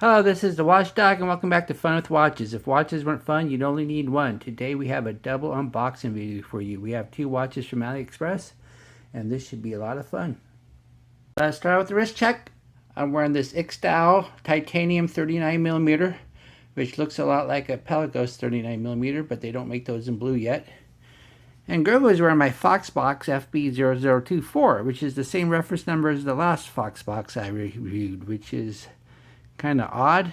Hello, this is the Watchdog and welcome back to Fun with Watches. If watches weren't fun, you'd only need one. Today we have a double unboxing video for you. We have two watches from AliExpress and this should be a lot of fun. Let's start with the wrist check. I'm wearing this X-Style titanium 39mm, which looks a lot like a Pelagos 39mm, but they don't make those in blue yet. And Grogu is wearing my Foxbox FB0024, which is the same reference number as the last Foxbox I reviewed, which is kind of odd.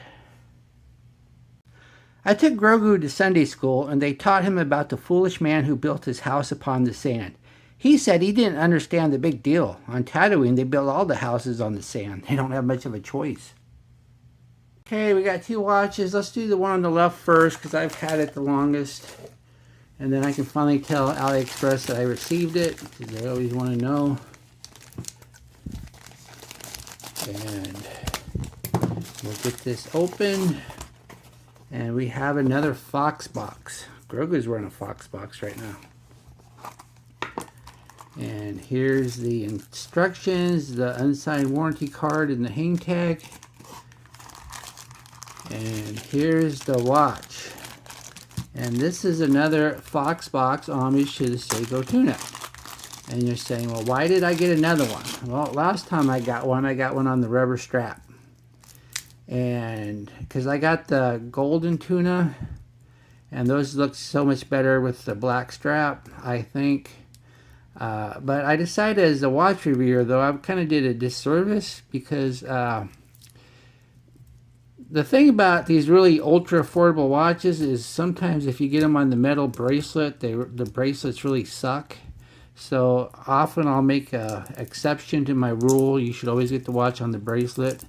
I took Grogu to Sunday school and they taught him about the foolish man who built his house upon the sand. He said he didn't understand the big deal. On Tatooine, they build all the houses on the sand. They don't have much of a choice. Okay, we got two watches. Let's do the one on the left first because I've had it the longest. And then I can finally tell AliExpress that I received it because they always want to know. And we'll get this open, and we have another Foxbox. Grogu's wearing a Foxbox right now. And here's the instructions, the unsigned warranty card, and the hang tag. And here's the watch. And this is another Foxbox homage to the Silicone Tuna. And you're saying, well, why did I get another one? Well, last time I got one on the rubber strap. And because I got the golden tuna, and those look so much better with the black strap, I think. But I decided as a watch reviewer, though, I kind of did a disservice because the thing about these really ultra affordable watches is sometimes if you get them on the metal bracelet, the bracelets really suck. So often I'll make an exception to my rule. You should always get the watch on the bracelet.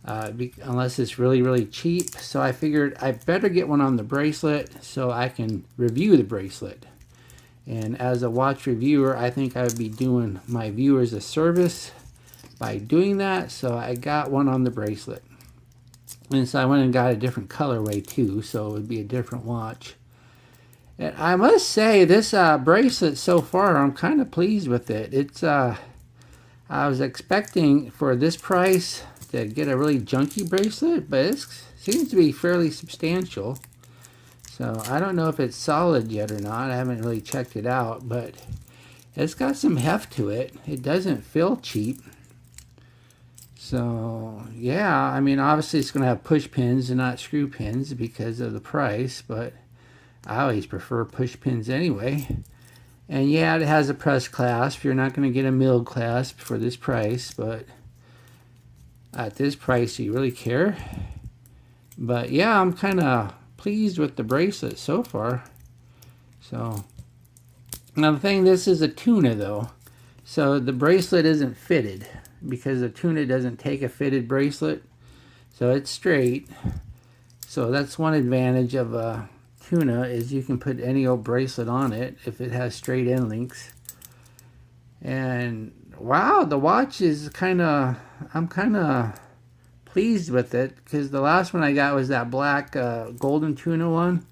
Unless it's really cheap. So I figured I better get one on the bracelet so I can review the bracelet. And as a watch reviewer, I think I would be doing my viewers a service by doing that. So I got one on the bracelet. And so I went and got a different colorway too, so it would be a different watch. And I must say, this bracelet so far, I'm kind of pleased with it. It's I was expecting for this price to get a really junky bracelet, but it seems to be fairly substantial. So I don't know if it's solid yet or not. I haven't really checked it out, but it's got some heft to it. It doesn't feel cheap. So yeah, I mean, obviously it's going to have push pins and not screw pins because of the price, but I always prefer push pins anyway. And yeah, it has a press clasp. You're not going to get a milled clasp for this price, but at this price, do you really care? But yeah, I'm kind of pleased with the bracelet so far. So now the thing, this is a tuna though, so the bracelet isn't fitted because the tuna doesn't take a fitted bracelet, so it's straight. So that's one advantage of a tuna, is you can put any old bracelet on it if it has straight end links. And wow, the watch is I'm kind of pleased with it because the last one I got was that black golden tuna one,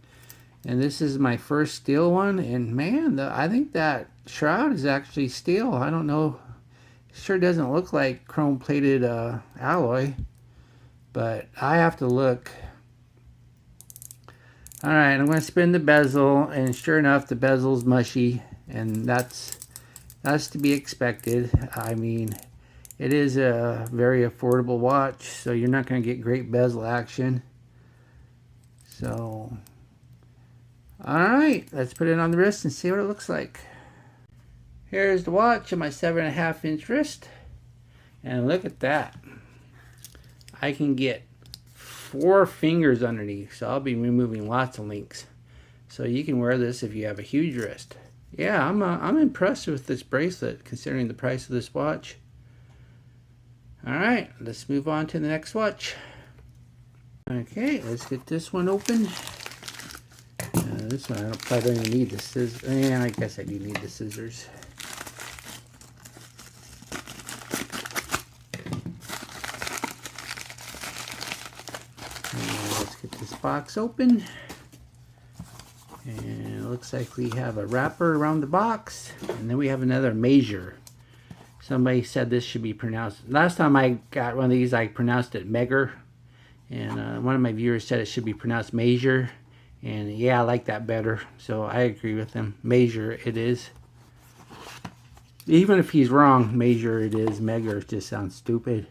and this is my first steel one. And man, I think that shroud is actually steel. I don't know, it sure doesn't look like chrome plated alloy, but I have to look. All right, I'm going to spin the bezel, and sure enough, the bezel's mushy, and that's to be expected. I mean, it is a very affordable watch, so you're not going to get great bezel action. So, all right, let's put it on the wrist and see what it looks like. Here's the watch on my 7.5-inch wrist, and look at that. I can get 4 fingers underneath, so I'll be removing lots of links. So you can wear this if you have a huge wrist. Yeah, I'm impressed with this bracelet considering the price of this watch. Alright, let's move on to the next watch. Okay, let's get this one open. This one, I probably don't even need the scissors. Yeah, I guess I do need the scissors. Let's get this box open. And it looks like we have a wrapper around the box, and then we have another Megir. Somebody said this should be pronounced. Last time I got one of these, I pronounced it Megir. And one of my viewers said it should be pronounced Megir. And yeah, I like that better. So I agree with him. Megir it is. Even if he's wrong, Megir it is. Megir just sounds stupid.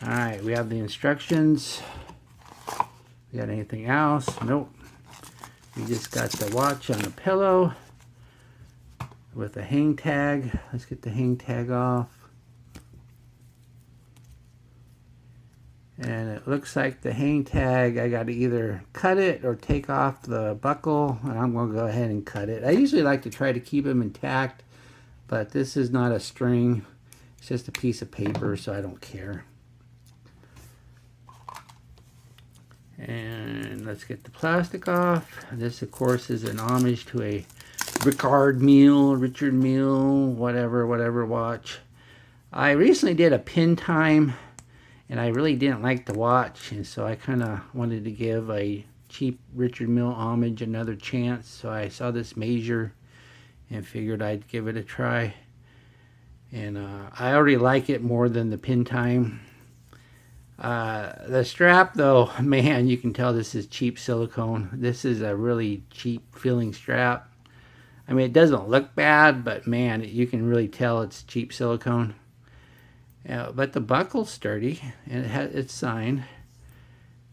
Alright, we have the instructions. We got anything else? Nope. We just got the watch on the pillow with a hang tag. Let's get the hang tag off. And it looks like the hang tag, I got to either cut it or take off the buckle. And I'm going to go ahead and cut it. I usually like to try to keep them intact, but this is not a string. It's just a piece of paper, so I don't care. And let's get the plastic off. This, of course, is an homage to a Richard Mille, whatever watch. I recently did a pin time, and I really didn't like the watch, and so I kind of wanted to give a cheap Richard Mille homage another chance. So I saw this Megir and figured I'd give it a try. And I already like it more than the pin time. The strap, though, man, you can tell this is cheap silicone. This is a really cheap feeling strap. I mean, it doesn't look bad, but man, you can really tell it's cheap silicone. But the buckle's sturdy, and it's signed.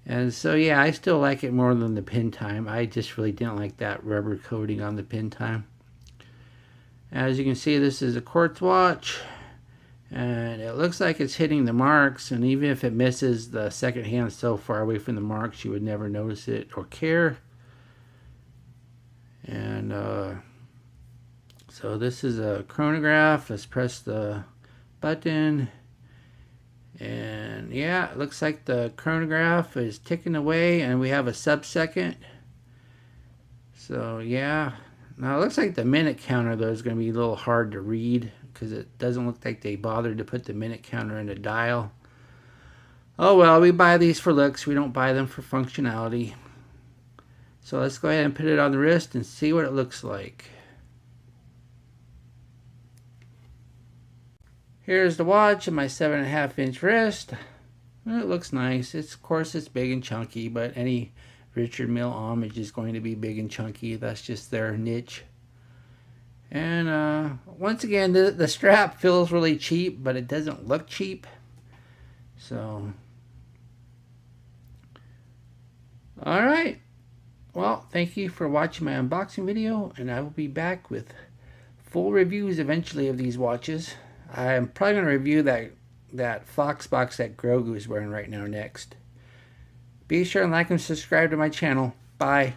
And so, yeah, I still like it more than the pin time. I just really didn't like that rubber coating on the pin time. As you can see, this is a Quartz watch. And it looks like it's hitting the marks, and even if it misses, the second hand's so far away from the marks you would never notice it or care. And so this is a chronograph. Let's press the button, and yeah, it looks like the chronograph is ticking away, and we have a sub-second. So yeah, now it looks like the minute counter, though, is going to be a little hard to read, because it doesn't look like they bothered to put the minute counter in the dial. Oh well, we buy these for looks. We don't buy them for functionality. So let's go ahead and put it on the wrist and see what it looks like. Here's the watch on my 7.5-inch wrist. Well, it looks nice. Of course, it's big and chunky, but any Richard Mille homage is going to be big and chunky. That's just their niche. And once again, the strap feels really cheap, but it doesn't look cheap. So, alright. Well, thank you for watching my unboxing video, and I will be back with full reviews eventually of these watches. I'm probably going to review that Foxbox that Grogu is wearing right now next. Be sure and like and subscribe to my channel. Bye.